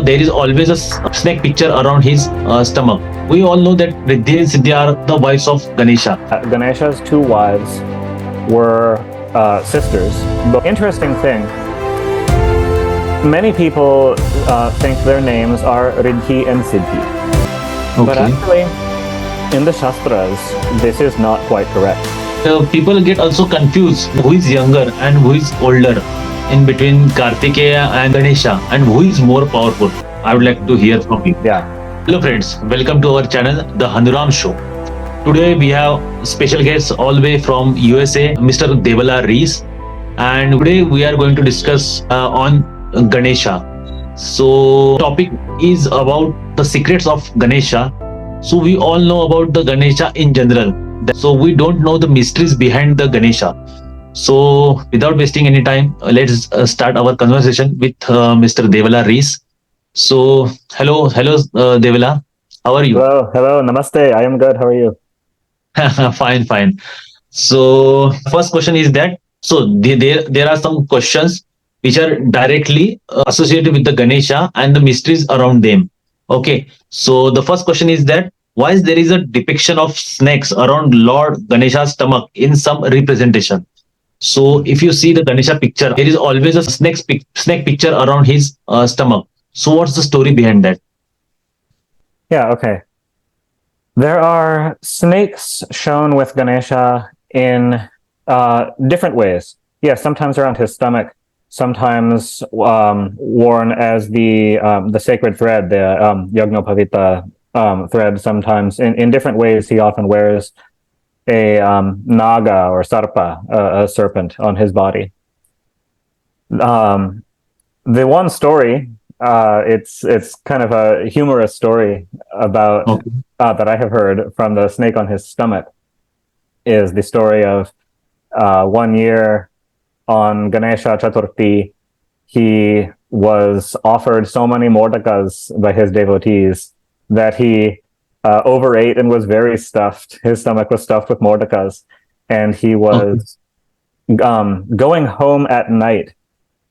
there is always a snake picture around his stomach. We all know that Riddhi and Siddhi are the wives of Ganesha. Ganesha's two wives were sisters. But interesting thing, many people think their names are Riddhi and Siddhi. But actually, in the Shastras, this is not quite correct. People get also confused who is younger and who is older in between Kartikeya and Ganesha, and who is more powerful. I would like to hear from you. Yeah. Hello friends, welcome to our channel, The Hanuram Show. Today we have special guests all the way from USA, Mr. Devala Rees, and today we are going to discuss on Ganesha. So topic is about the secrets of Ganesha. So we all know about the Ganesha in general. So we don't know the mysteries behind the Ganesha. So without wasting any time, let's start our conversation with Mr. Devala Rees. So hello, Devala. How are you? Hello, namaste. I am good. How are you? Fine. So first question is that, so there are some questions which are directly associated with the Ganesha and the mysteries around them. Okay. So the first question is that, why is there is a depiction of snakes around Lord Ganesha's stomach in some representation? So if you see the Ganesha picture, there is always a snake picture around his stomach. So what's the story behind that? Yeah, okay. There are snakes shown with Ganesha in different ways. Yes, sometimes around his stomach, sometimes worn as the sacred thread, the Yagnopavita thread. Sometimes in different ways, he often wears a naga or sarpa, a serpent, on his body. The one story, it's kind of a humorous story about that I have heard from the snake on his stomach, is the story of 1 year on Ganesha Chaturthi, he was offered so many mortakas by his devotees that he overate and was very stuffed. His stomach was stuffed with mortakas, and he was going home at night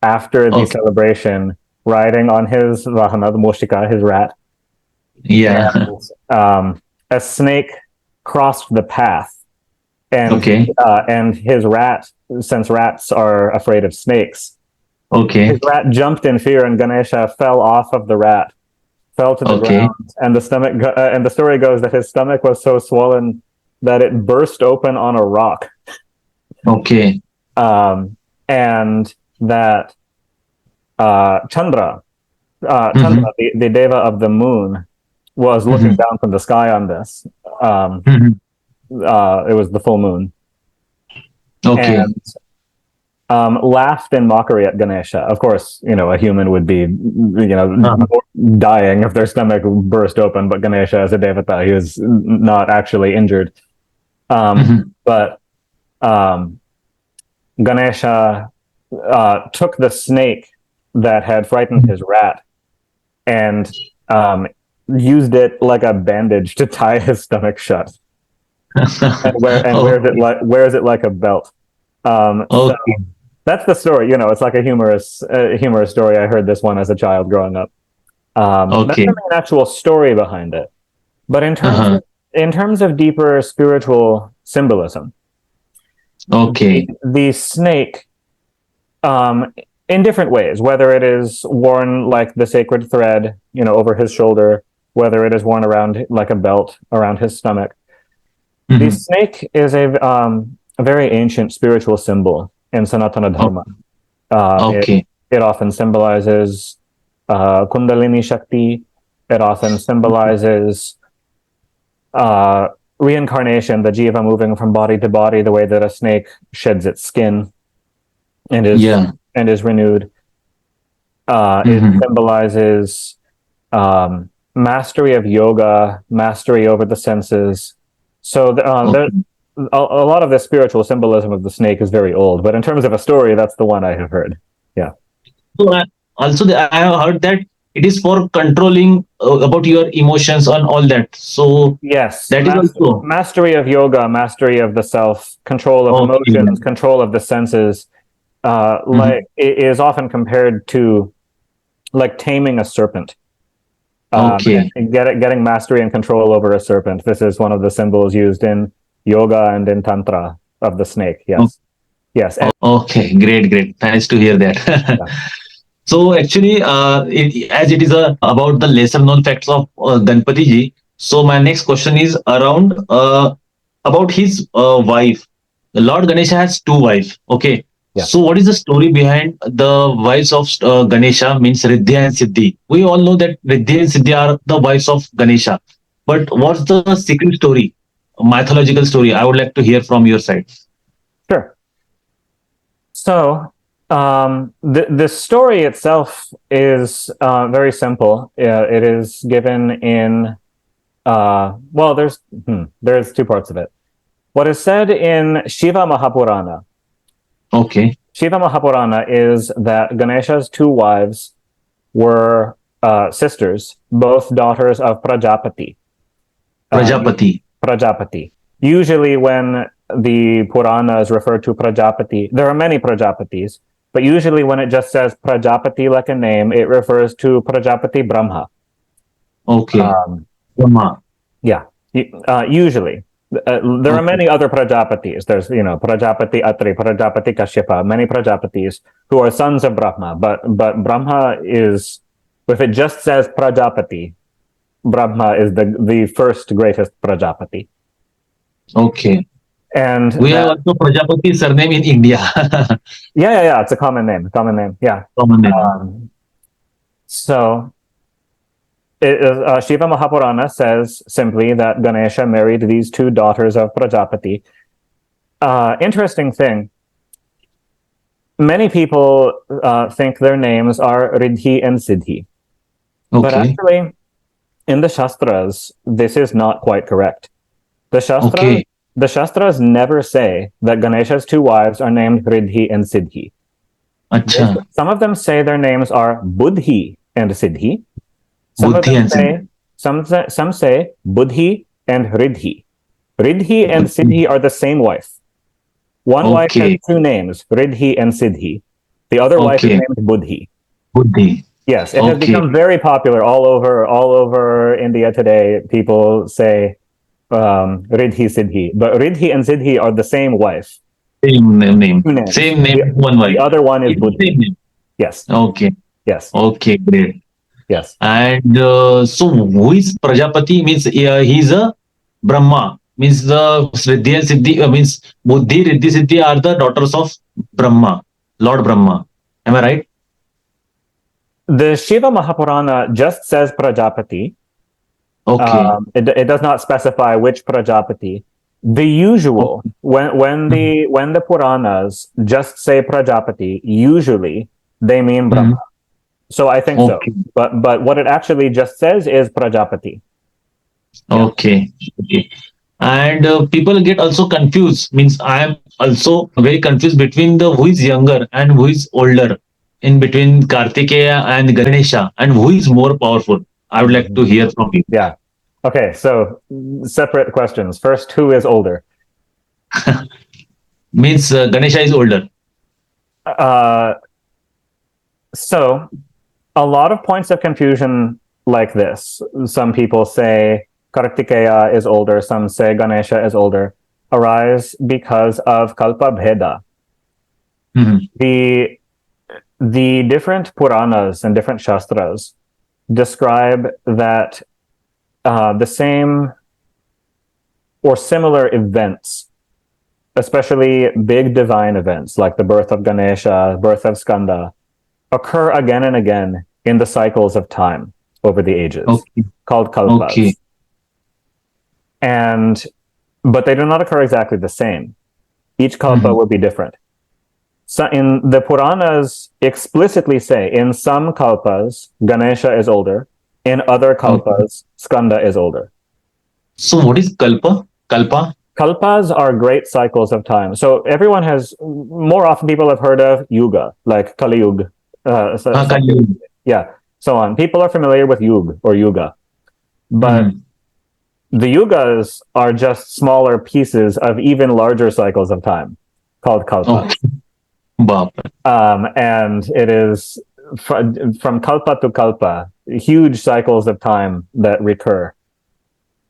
after the celebration, riding on his vahana, the moshika, his rat. Yeah. And, a snake crossed the path, and and his rat, since rats are afraid of snakes, his rat jumped in fear, and Ganesha fell off of the rat, fell to the ground, and the stomach. And the story goes that his stomach was so swollen that it burst open on a rock. And that Chandra, the deva of the moon, was looking down from the sky on this. It was the full moon. And laughed in mockery at Ganesha. Of course, a human would be, dying if their stomach burst open, but Ganesha, as a devata, he was not actually injured. But Ganesha took the snake that had frightened his rat and used it like a bandage to tie his stomach shut, and wears it like a belt. So that's the story. It's like a humorous story. I heard this one as a child growing up. That's an actual story behind it. But in terms of deeper spiritual symbolism, the snake, in different ways, whether it is worn like the sacred thread, over his shoulder, whether it is worn around like a belt around his stomach, the snake is a very ancient spiritual symbol in Sanatana Dharma. It often symbolizes Kundalini Shakti. It often symbolizes reincarnation, the jiva moving from body to body, the way that a snake sheds its skin and is renewed. It symbolizes mastery of yoga, mastery over the senses. So a lot of the spiritual symbolism of the snake is very old, but in terms of a story, that's the one I have heard. Yeah. So I have heard that it is for controlling about your emotions and all that. So yes, that is also mastery of yoga, mastery of the self, control of emotions, control of the senses. Like it is often compared to like taming a serpent. Okay. And getting mastery and control over a serpent. This is one of the symbols used in yoga and in tantra of the snake. Yes, yes, and Okay. Great. Great. Nice to hear that. yeah. So actually, as it is about the lesser known facts of Ganpati ji, so my next question is around about his wife. Lord Ganesha has two wives. Okay. Yeah. So what is the story behind the wives of Ganesha means Riddhi and Siddhi? We all know that Riddhi and Siddhi are the wives of Ganesha. But what's the secret story, mythological story? I would like to hear from your side. Sure. So the story itself is very simple. It is given in well, there's two parts of it. What is said in Shiva Mahapurana. Okay. Shiva Mahapurana is that Ganesha's two wives were sisters, both daughters of Prajapati. Prajapati. Prajapati. Usually, when the Puranas refer to Prajapati, there are many Prajapatis, but usually when it just says Prajapati like a name, it refers to Prajapati Brahma. Okay. Brahma. Yeah, usually. There are many other Prajapatis. There's, Prajapati Atri, Prajapati Kashyapa, many Prajapatis who are sons of Brahma. But Brahma is, if it just says Prajapati, Brahma is the first greatest Prajapati. Okay. And We have also Prajapati surname in India. yeah. It's a common name. Yeah. Common name. So Shiva Mahapurana says simply that Ganesha married these two daughters of Prajapati. Interesting thing. Many people think their names are Riddhi and Siddhi. But Okay. actually, in the Shastras, this is not quite correct. The Shastras never say that Ganesha's two wives are named Riddhi and Siddhi. Acha. Some of them say their names are Buddhi and Siddhi. Some Buddhi and Siddhi. some say Buddhi and Riddhi. Riddhi and Siddhi are the same wife. One wife has two names, Riddhi and Siddhi. The other wife is named Buddhi. Buddhi. Yes, it has become very popular all over India today. People say Riddhi Siddhi, but Riddhi and Siddhi are the same wife. Same name. Two names. Same name, one wife. The other one is Buddhi. Yes. Okay. Yes. Okay, great. Yes. And so who is Prajapati? Means he's a Brahma. Means the Riddhi and Siddhi means Buddhi, Riddhi, Siddhi are the daughters of Brahma, Lord Brahma. Am I right? The Shiva Mahapurana just says Prajapati. Okay. It does not specify which Prajapati. The usual when the Puranas just say Prajapati, usually they mean Brahma. So I think so. But what it actually just says is Prajapati. Yeah. Okay. And people get also confused. Means I am also very confused between the who is younger and who is older, in between Kartikeya and Ganesha, and who is more powerful. I would like to hear from you. Yeah. Okay. So separate questions. First, who is older? Means Ganesha is older. So a lot of points of confusion like this. Some people say Kartikeya is older, some say Ganesha is older, arise because of Kalpa Bheda. The different Puranas and different Shastras describe that the same or similar events, especially big divine events like the birth of Ganesha, birth of Skanda, occur again and again in the cycles of time over the ages, called kalpas. But they do not occur exactly the same. Each kalpa will be different. So in the Puranas explicitly say in some kalpas Ganesha is older, in other kalpas Skanda is older. So what is kalpa? Kalpa? Kalpas are great cycles of time. So everyone has, more often people have heard of yuga, like Kali Yuga. Yeah, so on. People are familiar with Yug or Yuga. But the Yugas are just smaller pieces of even larger cycles of time called Kalpas. And it is from kalpa to kalpa, huge cycles of time that recur.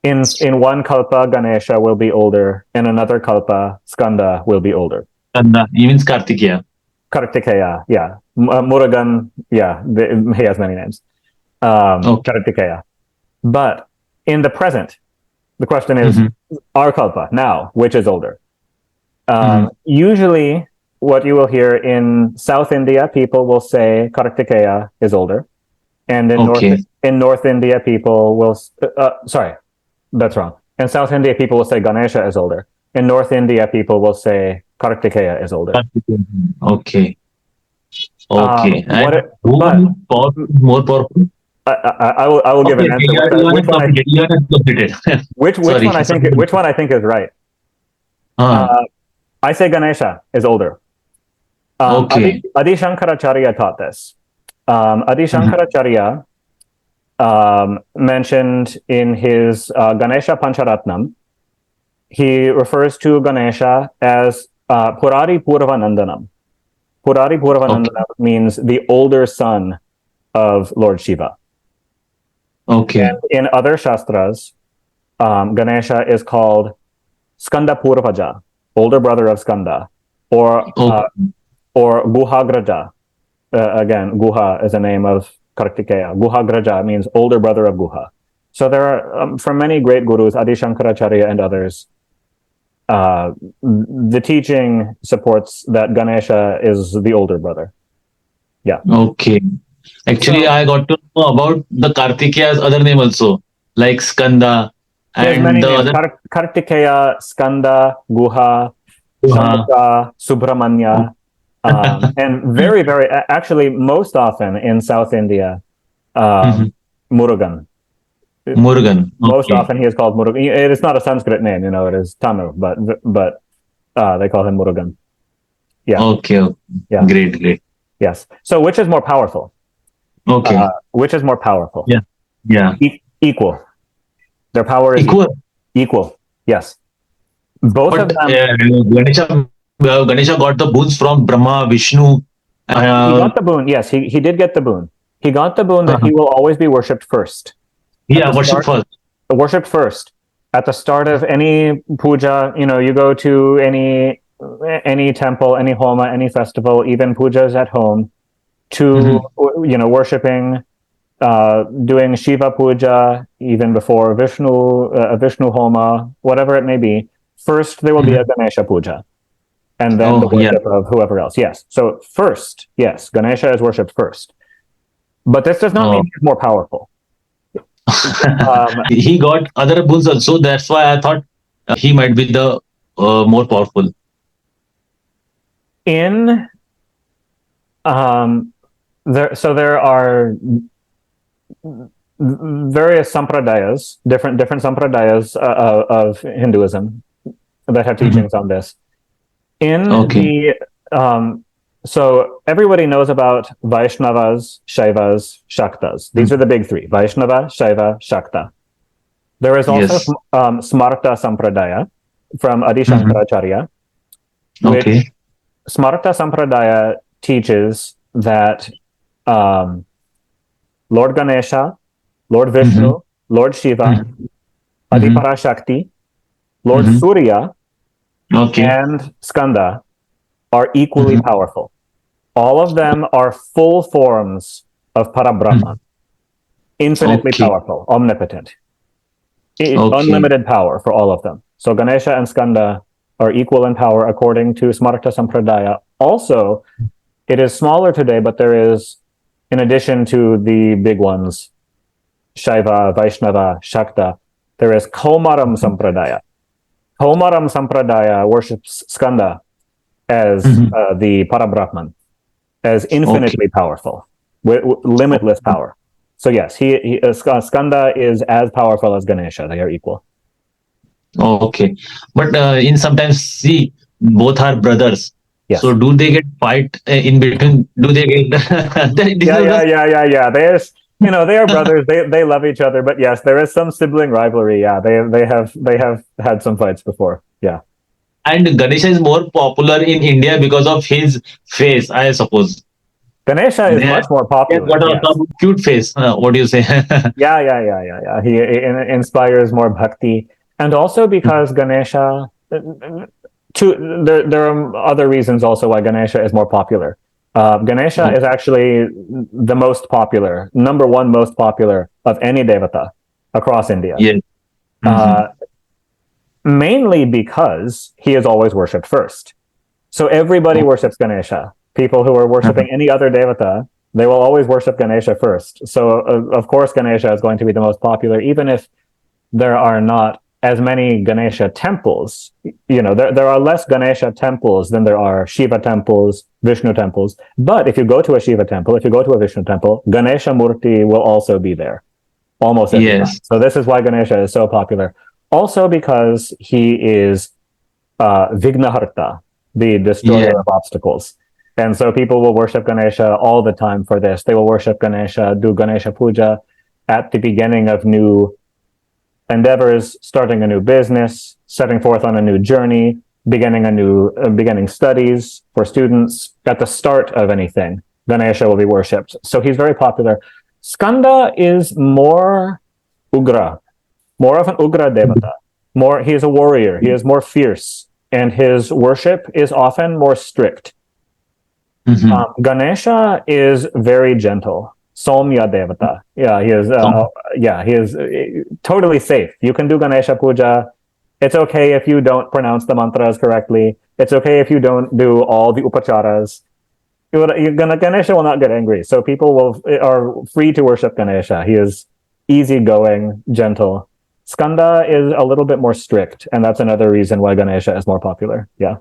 In one kalpa, Ganesha will be older. In another kalpa, Skanda will be older. And he means Kartikeya. Kartikeya, yeah. Murugan, yeah, he has many names. Kartikeya. But in the present, the question is, our kalpa, now, which is older? Usually, what you will hear in South India, people will say Kartikeya is older. And in North India, people will... sorry, that's wrong. In South India, people will say Ganesha is older. In North India, people will say Kartikeya is older. Okay. Okay. More powerful? I will give an answer. Which one I think is right? I say Ganesha is older. Adi Shankaracharya taught this. Adi Shankaracharya mentioned in his Ganesha Pancharatnam, he refers to Ganesha as Purari Purvanandanam. Purari Purvanandanam means the older son of Lord Shiva. Okay. And in other Shastras, Ganesha is called Skanda Purvaja, older brother of Skanda, or Guhagraja. Again, Guha is a name of Kartikeya. Guhagraja means older brother of Guha. So there are, from many great gurus, Adi Shankaracharya and others, the teaching supports that Ganesha is the older brother. Yeah. Okay. Actually, I got to know about the Kartikeya's other name also, like Skanda. And many names. Kartikeya, Skanda, Guha, Shamuka, Subramanya. And very, very, actually, most often in South India, Murugan. Murugan. Most often he is called Murugan. It is not a Sanskrit name, it is Tamil, but they call him Murugan. Yeah. Okay. Yeah. Great. Yes. So which is more powerful? Okay. Which is more powerful? Yeah. Equal. Their power is equal. Yes. Both of them. Ganesha got the boons from Brahma, Vishnu. He got the boon. Yes, he did get the boon. He got the boon that he will always be worshipped first. Worshipped first. At the start of any puja, you go to any temple, any homa, any festival, even pujas at home, to worshiping, doing Shiva puja, even before Vishnu homa, whatever it may be. First, there will be a Ganesha puja, and then the worship of whoever else. Yes. So first, yes, Ganesha is worshipped first, but this does not mean he's more powerful. He got other boons also. That's why I thought he might be the more powerful. There are various sampradayas, different sampradayas of Hinduism that have teachings on this. So everybody knows about Vaishnavas, Shaivas, Shaktas. These are the big three: Vaishnava, Shaiva, Shakta. There is also Smarta Sampradaya from Adi Shankaracharya, which Smarta Sampradaya teaches that Lord Ganesha, Lord Vishnu, Lord Shiva, Adi Parashakti, Lord Surya, and Skanda are equally powerful. All of them are full forms of Parabrahma, infinitely powerful, omnipotent, unlimited power for all of them. So Ganesha and Skanda are equal in power according to Smarta Sampradaya. Also, it is smaller today, but there is, in addition to the big ones, Shaiva, Vaishnava, Shakta, there is Kaumaram Sampradaya. Kaumaram Sampradaya worships Skanda as the Parabrahman, as infinitely powerful, with limitless power. So yes, Skanda is as powerful as Ganesha. They are equal. Okay, but in sometimes see both are brothers. Yes. So do they get fight in between? Do they get? Yeah. There's they are brothers. They love each other. But yes, there is some sibling rivalry. Yeah, they have had some fights before. Yeah. And Ganesha is more popular in India because of his face, I suppose. Ganesha is They much more have popular. got Yes. some cute face. What do you say? Yeah. He inspires more bhakti, and also because Ganesha. There are other reasons also why Ganesha is more popular. Ganesha is actually the most popular, number one most popular of any devata across India. Yes. Mainly because he is always worshipped first. So everybody worships Ganesha. People who are worshipping any other devata, they will always worship Ganesha first. So of course Ganesha is going to be the most popular, even if there are not as many Ganesha temples. There are less Ganesha temples than there are Shiva temples, Vishnu temples. But if you go to a Shiva temple, if you go to a Vishnu temple, Ganesha Murti will also be there almost every time. Yes. So this is why Ganesha is so popular. Also because he is Vignaharta, the destroyer of obstacles. And so people will worship Ganesha all the time for this. They will worship Ganesha, do Ganesha Puja at the beginning of new endeavors, starting a new business, setting forth on a new journey, beginning studies for students. At the start of anything, Ganesha will be worshipped. So he's very popular. Skanda is more ugra, more of an ugra devata. He is a warrior. He is more fierce, and his worship is often more strict. Ganesha is very gentle. Somya devata. He is totally safe. You can do Ganesha puja. It's okay if you don't pronounce the mantras correctly. It's okay if you don't do all the upacharas. Ganesha will not get angry. So people are free to worship Ganesha. He is easygoing, gentle. Skanda is a little bit more strict, and that's another reason why Ganesha is more popular. Yeah.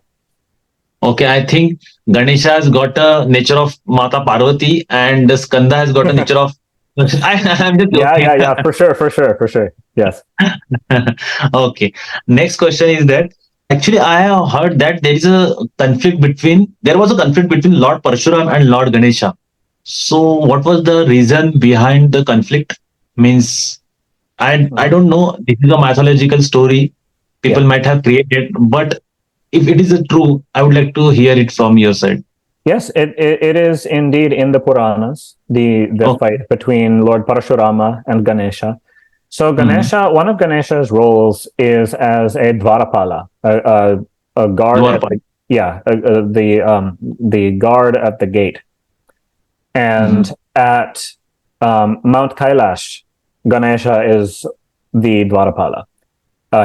Okay, I think Ganesha has got a nature of Mata Parvati, and Skanda has got a nature of. I'm just joking. Yeah. For sure. Yes. Okay. Next question is that actually I have heard that there was a conflict between Lord Parashuram and Lord Ganesha. So what was the reason behind the conflict? Means I don't know. This is a mythological story. People might have created, but if it is true, I would like to hear it from your side. Yes, it is indeed in the Puranas, the fight between Lord Parashurama and Ganesha. So Ganesha, one of Ganesha's roles is as a Dwarapala, a guard the guard at the gate. And at Mount Kailash, Ganesha is the Dwarapala.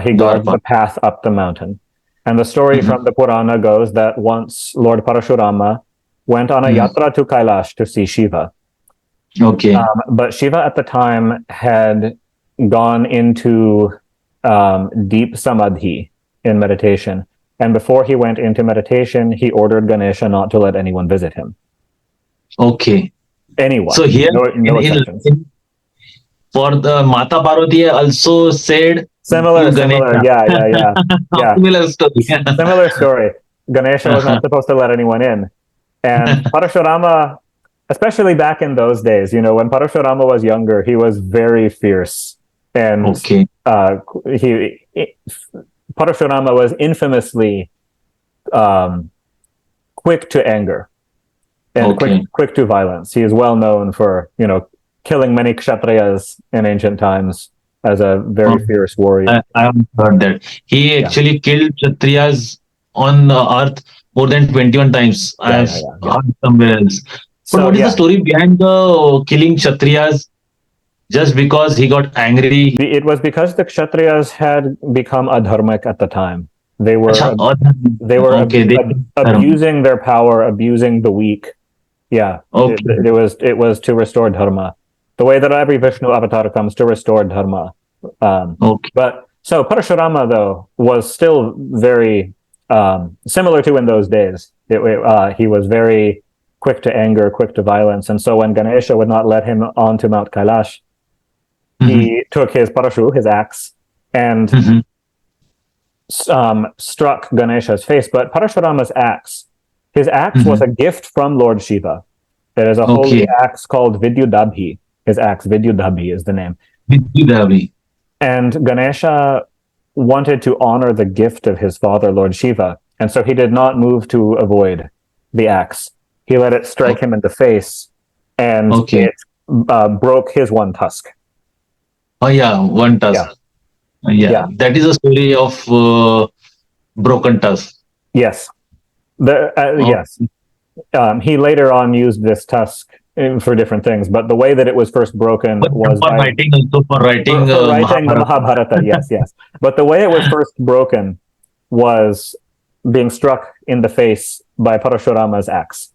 He guards the path up the mountain. And the story from the Purana goes that once Lord Parashurama went on a yatra to Kailash to see Shiva. Okay. But Shiva at the time had gone into deep samadhi in meditation. And before he went into meditation, he ordered Ganesha not to let anyone visit him. Okay. Anyone. So here, no exceptions. For the Mata Parvati also said Similar. Yeah. Similar story. Similar story. Ganesha was not supposed to let anyone in. And Parashurama, especially back in those days, when Parashurama was younger, he was very fierce. And Parashurama was infamously quick to anger and quick to violence. He is well known for, killing many kshatriyas in ancient times as a very fierce warrior. I have heard that. He actually killed kshatriyas on earth more than 21 times. I have heard somewhere else. But what is the story behind the killing kshatriyas? Just because he got angry? It was because the kshatriyas had become adharmic at the time. They were abusing their power, abusing the weak. Yeah. It was to restore dharma. The way that every Vishnu avatar comes to restore dharma. But so Parashurama, though, was still very similar to in those days. He was very quick to anger, quick to violence. And so when Ganesha would not let him onto Mount Kailash, he took his parashu, his axe, and struck Ganesha's face. But Parashurama's axe, his axe was a gift from Lord Shiva. There is a holy axe called Vidyudabhi. His axe, Vidyudabhi, is the name. Vidyudabhi. And Ganesha wanted to honor the gift of his father, Lord Shiva. And so he did not move to avoid the axe. He let it strike him in the face, and Okay. it broke his one tusk. Oh yeah, one tusk. Yeah. That is a story of broken tusk. Yes. Oh, Yes. He later on used this tusk for different things, but the way that it was first broken was for by writing also for writing for writing the Mahabharata. Mahabharata. Yes, yes. But the way it was first broken was being struck in the face by Parashurama's axe.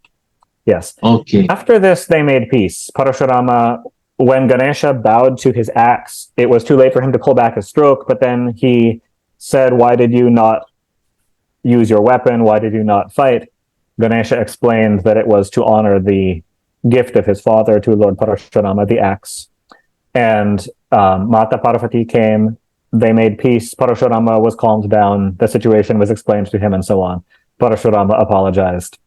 Yes. Okay. After this, they made peace. Parashurama, when Ganesha bowed to his axe, it was too late for him to pull back his stroke, but then he said, "Why did you not use your weapon? Why did you not fight?" Ganesha explained that it was to honor the gift of his father to Lord Parashurama, the axe. And Mata Parvati came, they made peace, Parashurama was calmed down, the situation was explained to him, and so on. Parashurama apologized.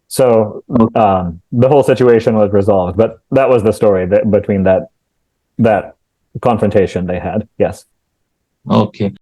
So the whole situation was resolved, but that was the story between that confrontation they had. Yes. Okay.